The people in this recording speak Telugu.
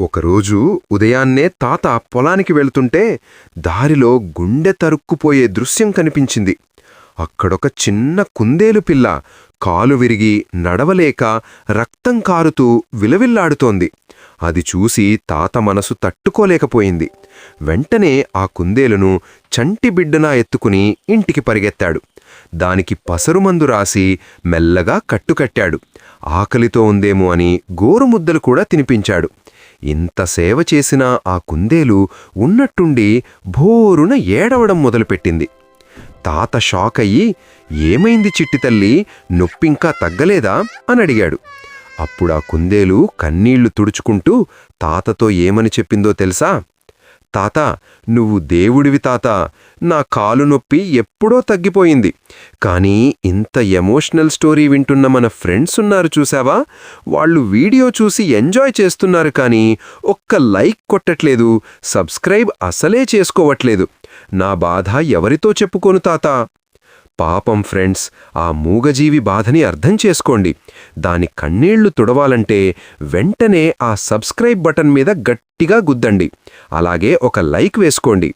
ఒకరోజు ఉదయాన్నే తాత పొలానికి వెళ్తుంటే దారిలో గుండె తరుక్కుపోయే దృశ్యం కనిపించింది. అక్కడొక చిన్న కుందేలు పిల్ల కాలు విరిగి నడవలేక రక్తం కారుతూ విలవిల్లాడుతోంది. అది చూసి తాత మనసు తట్టుకోలేకపోయింది. వెంటనే ఆ కుందేలును చంటి బిడ్డనా ఎత్తుకుని ఇంటికి పరిగెత్తాడు. దానికి పసరుమందు రాసి మెల్లగా కట్టుకట్టాడు. ఆకలితో ఉందేమో అని గోరుముద్దలు కూడా తినిపించాడు. ఇంత సేవ చేసినా ఆ కుందేలు ఉన్నట్టుండి భోరున ఏడవడం మొదలుపెట్టింది. తాత షాకయ్యి, "ఏమైంది చిట్టి తల్లి, నొప్పింకా తగ్గలేదా?" అని అడిగాడు. అప్పుడా కుందేలు కన్నీళ్లు తుడుచుకుంటూ తాతతో ఏమని చెప్పిందో తెలుసా? "తాత, నువ్వు దేవుడివి తాత. నా కాలు నొప్పి ఎప్పుడో తగ్గిపోయింది. కానీ ఇంత ఎమోషనల్ స్టోరీ వింటున్న మన ఫ్రెండ్స్ ఉన్నారు చూసావా, వాళ్ళు వీడియో చూసి ఎంజాయ్ చేస్తున్నారు కానీ ఒక్క లైక్ కొట్టట్లేదు, సబ్స్క్రైబ్ అసలే చేసుకోవట్లేదు. నా బాధ ఎవరితో చెప్పుకోను తాత." పాపం ఫ్రెండ్స్, ఆ మూగజీవి బాధని అర్థం చేసుకోండి. దాని కన్నీళ్లు తుడవాలంటే వెంటనే ఆ సబ్స్క్రైబ్ బటన్ మీద గట్టిగా గుద్దండి. అలాగే ఒక లైక్ వేసుకోండి.